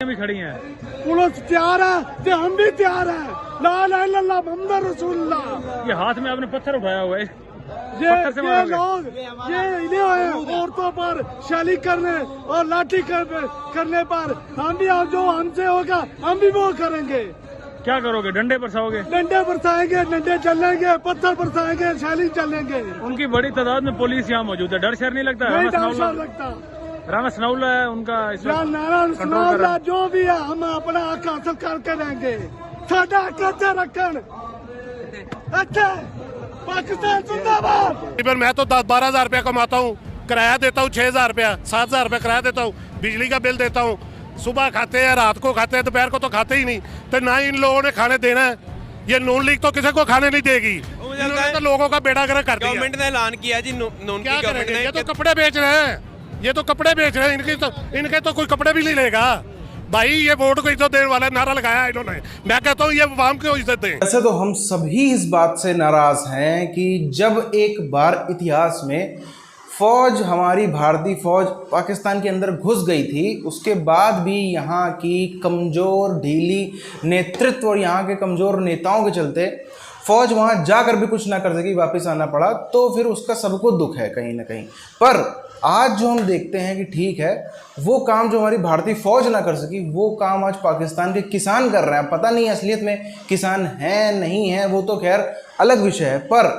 भी खड़ी हैं। पुलिस तैयार है तो हम भी तैयार है। ला इलाहा इल्लल्लाह मुहम्मद रसूलुल्लाह। ये हाथ में आपने पत्थर उठाया हुआ है, ये लोग इन्हें औरतों पर शैली करने और लाठी करने पर हम भी जो हमसे होगा हम भी वो करेंगे। क्या करोगे? डंडे बरसाओगे? डंडे बरसाएंगे, डंडे चलेंगे, पत्थर बरसाएंगे, शैली चलेंगे। उनकी बड़ी तादाद में पुलिस यहाँ मौजूद है, डर शर नहीं लगता? नहीं डर लगता। राना सनाउल्लाह है उनका नारायण जो भी है हम अपना हक हासिल करके रहेंगे। साडा हक अच्छे रखन। अच्छा पाकिस्तान जिंदाबाद। मैं तो 10-12 हज़ार रुपया कमाता हूँ, किराया देता हूँ 6,000 रुपया, 7,000 रुपया किराया देता हूँ, बिजली का बिल देता हूँ। सुबह खाते हैं, रात को खाते हैं, दोपहर को तो खाते ही नहीं। तो ना इन लोगों ने खाने देना है। ये नून लीग तो किसी को खाने नहीं देगी। इन्होंने तो लोगों का बेड़ा गर्क कर दिया। गवर्नमेंट ने ऐलान किया जी, नून क्या करेंगे? ये तो कपड़े बेच रहे हैं, ये तो कपड़े बेच रहे हैं। इनके तो कोई कपड़े भी नहीं लेगा भाई। ये वोट को इज्जत देने वाला नारा लगाया इन्होंने। मैं कहता हूँ ये आवाम को इज्जत दें। वैसे तो हम सभी इस बात से नाराज हैं कि जब एक बार इतिहास में फौज, हमारी भारतीय फौज पाकिस्तान के अंदर घुस गई थी, उसके बाद भी यहाँ की कमज़ोर ढीली नेतृत्व और यहाँ के कमज़ोर नेताओं के चलते फौज वहाँ जाकर भी कुछ ना कर सकी, वापस आना पड़ा। तो फिर उसका सबको दुख है कहीं ना कहीं। पर आज जो हम देखते हैं कि ठीक है, वो काम जो हमारी भारतीय फौज ना कर सकी, वो काम आज पाकिस्तान के किसान कर रहे हैं। पता नहीं असलियत में किसान हैं नहीं हैं, वो तो खैर अलग विषय है। पर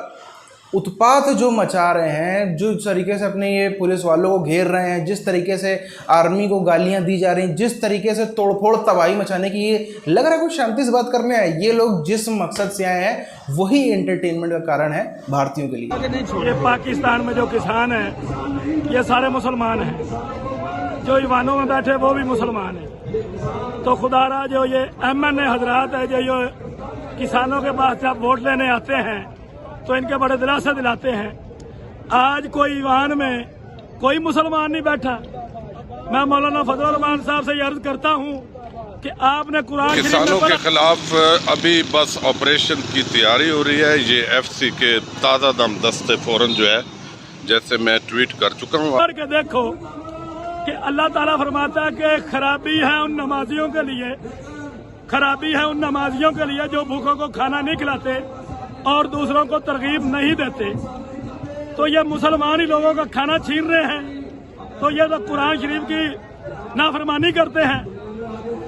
उत्पात जो मचा रहे हैं, जो तरीके से अपने ये पुलिस वालों को घेर रहे हैं, जिस तरीके से आर्मी को गालियां दी जा रही हैं, जिस तरीके से तोड़फोड़ तबाही मचाने की, ये लग रहा है कुछ शांति से बात करने आए। ये लोग जिस मकसद से आए हैं वही एंटरटेनमेंट का कारण है भारतीयों के लिए। ये पाकिस्तान में जो किसान हैं ये सारे मुसलमान हैं, जो ईवानों में बैठे वो भी मुसलमान हैं। तो खुदारा जो ये MNA हजरात है जो किसानों के पास जब वोट लेने आते हैं तो इनके बड़े दिलासे दिलाते हैं। आज कोई ईवान में कोई मुसलमान नहीं बैठा। मैं मौलाना फजल रहमान साहब से अर्ज करता हूँ कि आपने कुरान किसानों के खिलाफ अभी बस ऑपरेशन की तैयारी हो रही है। ये FC के ताज़ा दम दस्ते फौरन जो है, जैसे मैं ट्वीट कर चुका हूँ, करके देखो कि अल्लाह ताला फरमाता है कि खराबी है उन नमाजियों के लिए, खराबी है उन नमाजियों के लिए जो भूखों को खाना नहीं खिलाते और दूसरों को तरगीब नहीं देते। तो ये मुसलमान ही लोगों का खाना छीन रहे हैं, तो ये तो कुरान शरीफ की नाफरमानी करते हैं।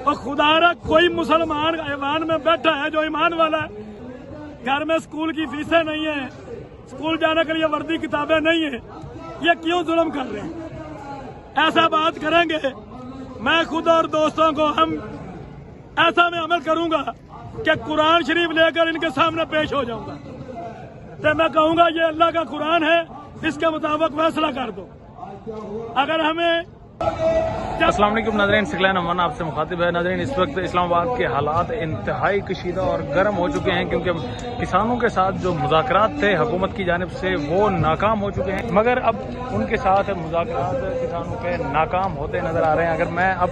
और खुदारा कोई मुसलमान ईमान में बैठा है जो ईमान वाला है, घर में स्कूल की फीसें नहीं है, स्कूल जाने के लिए वर्दी किताबें नहीं है, ये क्यों जुल्म कर रहे हैं? ऐसा बात करेंगे, मैं खुद और दोस्तों को हम ऐसा मैं अमल करूंगा कि कुरान शरीफ लेकर इनके सामने पेश हो जाऊंगा। तो मैं कहूंगा ये अल्लाह का कुरान है, इसके मुताबिक फैसला कर दो। अगर हमें अस्सलाम वालेकुम नाज़रीन, सिकलैन अमन आपसे मुखातिब है। नाज़रीन, इस वक्त इस्लामाबाद के हालात इंतहाई कशीदा और गर्म हो चुके हैं क्योंकि किसानों के साथ जो मुज़ाकरात थे हुकूमत की जानिब से वो नाकाम हो चुके हैं। मगर अब उनके साथ मुज़ाकरात किसानों के नाकाम होते नज़र आ रहे हैं। अगर मैं अब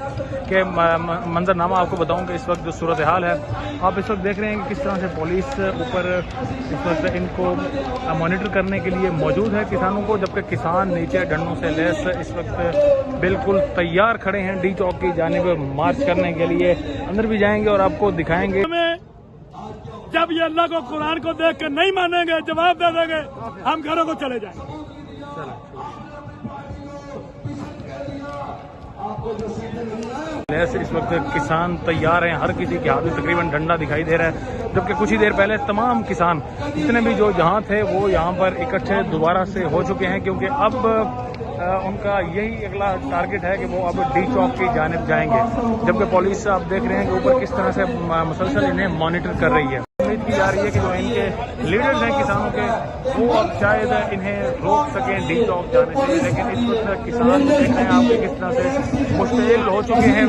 के मंजरनामा आपको बताऊँ कि इस वक्त जो सूरत हाल है, आप इस वक्त देख रहे हैं कि किस तरह से पुलिस ऊपर इस वक्त इनको मॉनिटर करने के लिए मौजूद है किसानों को, जबकि किसान नीचे डंडों से लैस इस वक्त बिल्कुल तैयार खड़े हैं डी चौक की जानिब मार्च करने के लिए। अंदर भी जाएंगे और आपको दिखाएंगे। जब ये अल्लाह को कुरान को देख के नहीं मानेंगे, जवाब दे देंगे, हम घरों को चले जाएंगे। इस वक्त किसान तैयार हैं, हर किसी के हाथ में तकरीबन डंडा दिखाई दे रहा है, जबकि कुछ ही देर पहले तमाम किसान जितने भी जो जहां थे वो यहाँ पर इकट्ठे दोबारा से हो चुके हैं क्योंकि अब उनका यही अगला टारगेट है कि वो अब डी चौक की जानिब जाएंगे। जबकि पुलिस आप देख रहे हैं कि ऊपर किस तरह से मुसलसल इन्हें मॉनिटर कर रही है। उम्मीद की जा रही है कि जो इनके लीडर्स हैं किसानों के, वो अब शायद इन्हें रोक सकें डी चौक जाने से। लेकिन इस वक्त किसान देख रहे हैं आप किस तरह से मुश्तइल हो चुके हैं,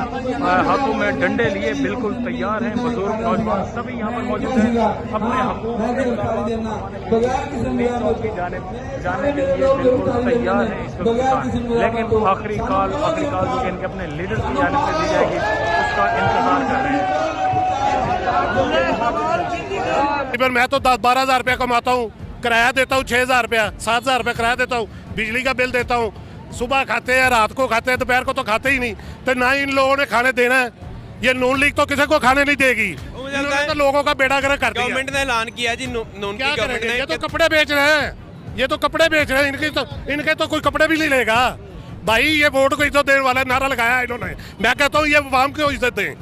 हाथों में डंडे लिए बिल्कुल तैयार हैं। बुजुर्ग नौजवान सभी यहाँ पर मौजूद हैं, अपने हकूक डी चौक की जानिब जाने के लिए बिल्कुल तैयार हैं इस वक्त किसान। लेकिन आखिरी कॉल जो कि इनके अपने लीडर्स की जानिब से दी जाएगी, उसका इंतजार कर रहे हैं। मैं तो 10-12 हज़ार रुपया कमाता हूँ, किराया देता हूँ 6,000 रुपया, 7,000 रुपया किराया देता हूँ, बिजली का बिल देता हूँ। सुबह खाते हैं, रात को खाते हैं, दोपहर को तो खाते ही नहीं। तो ना इन लोगों ने खाने देना है। ये नून लीग तो किसी को खाने नहीं देगी, मुझे लगता इन्होंने है तो लोगों का बेड़ा गर्क कर दिया। गवर्नमेंट ने ऐलान किया जी नून क्या की गवर्नमेंट करेंगे? ने ये तो कपड़े बेच रहे हैं, ये तो कपड़े बेच रहे हैं, इनके तो कोई कपड़े भी नहीं लेगा भाई। ये वोट को इज्जत देने वाला नारा लगाया इन्होंने। मैं कहता हूँ ये वाम को इज्जत दें,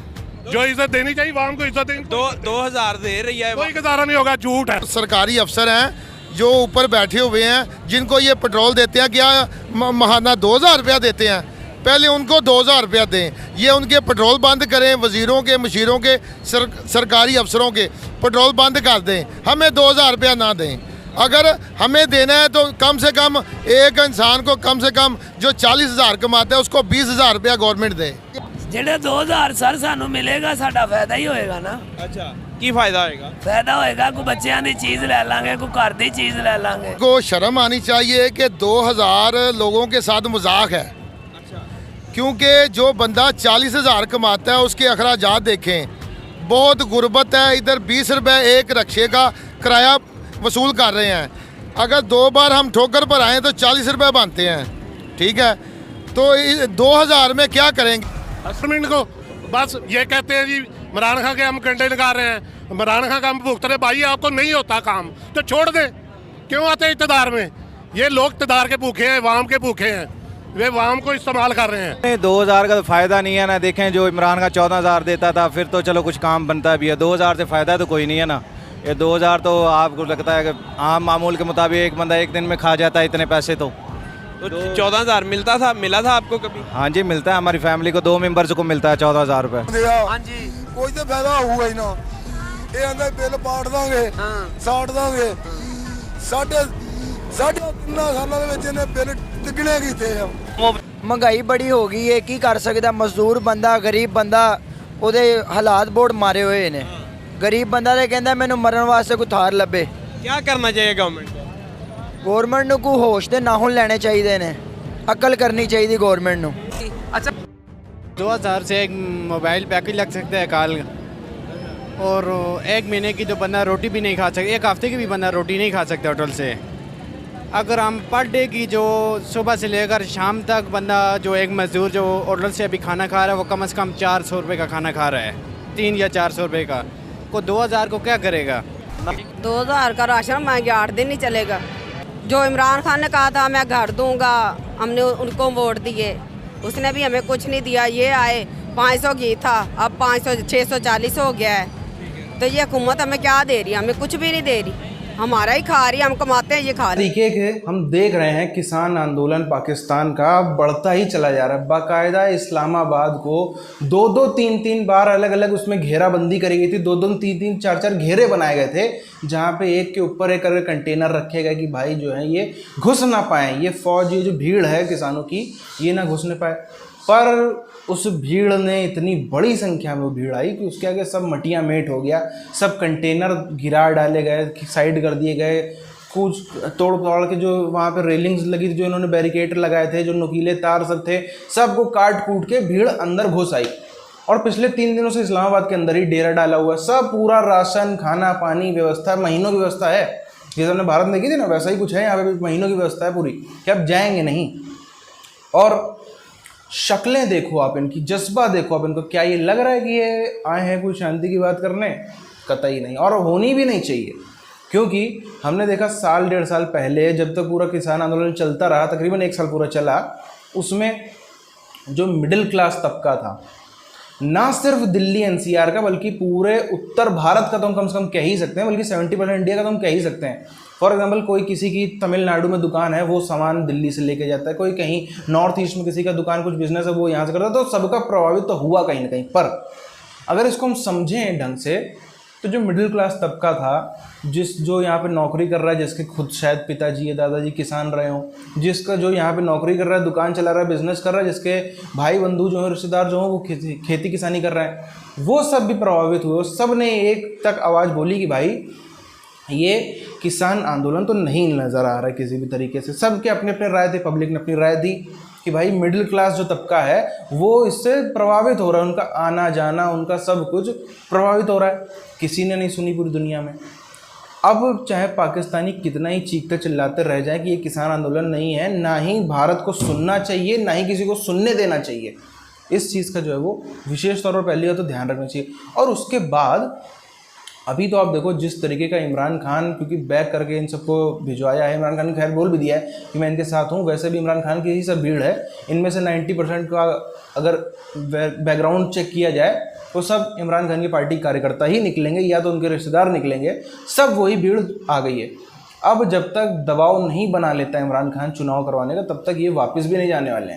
जो इज्जत देनी चाहिए वाम को इज्जत दें। 2000 दे रही है कोई गुजारा नहीं होगा, झूठ है। सरकारी अफसर हैं जो ऊपर बैठे हुए हैं, जिनको ये पेट्रोल देते हैं, क्या महाना 2000 रुपया देते हैं? पहले उनको 2000 रुपया दें, ये उनके पेट्रोल बंद करें, वजीरों के मशीरों के सरकारी अफसरों के पेट्रोल बंद कर दें, हमें 2000 रुपया ना दें। अगर हमें देना है तो कम से कम एक इंसान को कम से कम जो 40,000 कमाता है उसको 20,000 रुपया गवर्नमेंट दे। ਜਿਹੜੇ 2000 ਸਰ ਸਾਨੂੰ ਮਿਲੇਗਾ ਸਾਡਾ ਫਾਇਦਾ ਹੀ ਹੋਏਗਾ ਨਾ। अच्छा की फायदा होएगा? ਫਾਇਦਾ ਹੋਏਗਾ ਕੋਈ ਬੱਚਿਆਂ ਦੀ ਚੀਜ਼ ਲੈ ਲਾਂਗੇ, ਕੋਈ ਘਰ ਦੀ चीज़ ले लांगे। को शर्म आनी चाहिए कि 2000 लोगों के साथ मजाक है, क्योंकि जो बंदा 40,000 कमाता है उसके अखराजात देखें, बहुत गुर्बत है। इधर 20 रुपये एक रक्शे का किराया वसूल कर रहे हैं। अगर 2 बार हम ठोकर पर आएँ तो 40 रुपये बनते हैं, ठीक है? तो 2000 में क्या करेंगे? हस्बैंड को बस ये कहते हैं जी इमरान खान के हम कंडे लगा रहे हैं, इमरान खान का हम भुगत रहे। भाई आपको नहीं होता काम तो छोड़ दे, क्यों आते हैं इक़्तिदार में? ये लोग इक़्तिदार के भूखे हैं, वाम के भूखे हैं, वे वाम को इस्तेमाल कर रहे हैं। 2000 का तो फ़ायदा नहीं है ना। देखें जो इमरान का 14,000 देता था फिर तो चलो कुछ काम बनता भी है, 2000 से फ़ायदा तो कोई नहीं है ना। ये 2000 तो आपको लगता है कि आम मामूल के मुताबिक एक बंदा एक दिन में खा जाता है इतने पैसे। तो 14,000 मिला था आपको कभी? हाँ जी मिलता है, हमारी फैमिली को 2 मेंबर्स को मिलता है 14,000 रुपये। हाँ जी कोई तो फायदा होगा ही ना। ये आंदा बिल पाट दांगे, साट दांगे, साढ़े 3 सालों ਦੇ ਵਿੱਚ ਇਹਨੇ ਬਿੱਲ ਤਿੱਗਣੇ ਕੀਤੇ ਆ। ਮਹਿੰਗਾਈ ਬੜੀ ਹੋ ਗਈ ਹੈ, ਕੀ ਕਰ ਸਕਦਾ ਮਜ਼ਦੂਰ ਬੰਦਾ, ਗਰੀਬ ਬੰਦਾ, ਉਹਦੇ ਹਾਲਾਤ ਬਹੁਤ ਮਾਰੇ ਹੋਏ ਨੇ। ਗਰੀਬ ਬੰਦਾ ਤੇ ਕਹਿੰਦਾ ਮੈਨੂੰ ਮਰਨ ਵਾਸਤੇ ਕੋਈ ਥਾਰ ਲੱਭੇ। क्या करना चाहिए गवर्नमेंट को? ਗਵਰਨਮੈਂਟ ਨੂੰ ਕੋਈ ਹੋਸ਼ ਤੇ ਨਾਹੁਨ ਲੈਣੇ ਚਾਹੀਦੇ ਨੇ, ਅਕਲ ਕਰਨੀ ਚਾਹੀਦੀ ਗਵਰਨਮੈਂਟ ਨੂੰ। अच्छा 2000 से एक मोबाइल पैकेज लग सकता है कॉल, और एक महीने की तो बंदा रोटी भी नहीं खा सकता, एक हफ्ते की भी बंदा रोटी नहीं खा सकता होटल से। अगर हम पर डे की जो सुबह से लेकर शाम तक बंदा जो एक मज़दूर जो होटल से अभी खाना खा रहा है वो कम से कम 400 रुपये का खाना खा रहा है, 3 या 400 रुपये का, को 2000 को क्या करेगा? 2000 का राशन मांगे 8 दिन नहीं चलेगा। जो इमरान खान ने कहा था मैं घर दूंगा, हमने उनको वोट दिए, उसने भी हमें कुछ नहीं दिया। ये आए 500 घी था, अब 500 640 हो गया है। तो ये हुकूमत हमें क्या दे रही है? हमें कुछ भी नहीं दे रही, हमारा ही खा रही है, हम कमाते हैं ये खा रही है। तरीके के हम देख रहे हैं किसान आंदोलन पाकिस्तान का बढ़ता ही चला जा रहा है। बाकायदा इस्लामाबाद को 2-2, 3-3 बार अलग अलग उसमें घेराबंदी करी गई थी, 2-2, 3-3, 4-4 घेरे बनाए गए थे, जहाँ पे एक के ऊपर एक करके कंटेनर रखे गए कि भाई जो है ये घुस ना पाए, ये फौज, ये जो भीड़ है किसानों की, ये ना घुसने पाए। पर उस भीड़ ने इतनी बड़ी संख्या में वो भीड़ आई कि उसके आगे सब मटिया मेट हो गया, सब कंटेनर गिरा डाले गए, साइड कर दिए गए, कुछ तोड़ तोड़ के जो वहाँ पे रेलिंग्स लगी थी, जो इन्होंने बैरिकेड लगाए थे, जो नुकीले तार सब थे, सबको काट कूट के भीड़ अंदर घुस आई। और पिछले 3 दिनों से इस्लामाबाद के अंदर ही डेरा डाला हुआ, सब पूरा राशन, खाना, पानी व्यवस्था, महीनों की व्यवस्था है। जैसे हमने भारत में की थी ना, वैसा ही कुछ है यहाँ पे भी, महीनों की व्यवस्था है पूरी, कि आप जाएंगे नहीं। और शक्लें देखो आप इनकी, जज्बा देखो आप इनको, क्या ये लग रहा है कि ये आए हैं कोई शांति की बात करने? कतई नहीं, और होनी भी नहीं चाहिए। क्योंकि हमने देखा 1-1.5 साल पहले जब तक पूरा किसान आंदोलन चलता रहा, तकरीबन 1 साल पूरा चला, उसमें जो मिडिल क्लास तबका था, ना सिर्फ दिल्ली एनसीआर का बल्कि पूरे उत्तर भारत का तो हम कम से कम कह ही सकते हैं, बल्कि 70% इंडिया का तो हम कह ही सकते हैं। फॉर एग्जांपल कोई किसी की तमिलनाडु में दुकान है, वो सामान दिल्ली से लेके जाता है, कोई कहीं नॉर्थ ईस्ट में किसी का दुकान, कुछ बिजनेस है, वो यहाँ से करता है, तो सबका प्रभावित तो हुआ कहीं ना कहीं। पर अगर इसको हम समझें ढंग से, तो जो मिडिल क्लास तबका था, जो यहाँ पे नौकरी कर रहा है, जिसके खुद शायद पिताजी या दादाजी किसान रहे हों, जिसका जो यहाँ पे नौकरी कर रहा है, दुकान चला रहा है, बिजनेस कर रहा है, जिसके भाई बंधु जो है, रिश्तेदार जो हैं, वो खेती किसानी कर रहे हैं, वो सब भी प्रभावित हुए। सब ने एक तक आवाज़ बोली कि भाई ये किसान आंदोलन तो नहीं नज़र आ रहा है किसी भी तरीके से। सबके अपने अपने राय थे, पब्लिक ने अपनी राय दी कि भाई मिडिल क्लास जो तबका है वो इससे प्रभावित हो रहा है, उनका आना जाना, उनका सब कुछ प्रभावित हो रहा है। किसी ने नहीं सुनी पूरी दुनिया में। अब चाहे पाकिस्तानी कितना ही चीखते चिल्लाते रह जाए कि ये किसान आंदोलन नहीं है, ना ही भारत को सुनना चाहिए, ना ही किसी को सुनने देना चाहिए। इस चीज़ का जो है वो विशेष तौर पर पहली बात तो ध्यान रखना चाहिए। और उसके बाद अभी तो आप देखो जिस तरीके का इमरान खान, क्योंकि बैक करके इन सबको भिजवाया है, इमरान खान ने खैर बोल भी दिया है कि मैं इनके साथ हूँ, वैसे भी इमरान खान की यही सब भीड़ है। इनमें से 90% का अगर बैकग्राउंड चेक किया जाए तो सब इमरान खान की पार्टी कार्यकर्ता ही निकलेंगे या तो उनके रिश्तेदार निकलेंगे, सब वही भीड़ आ गई है। अब जब तक दबाव नहीं बना लेता इमरान खान चुनाव करवाने का, तब तक ये वापस भी नहीं जाने वाले हैं।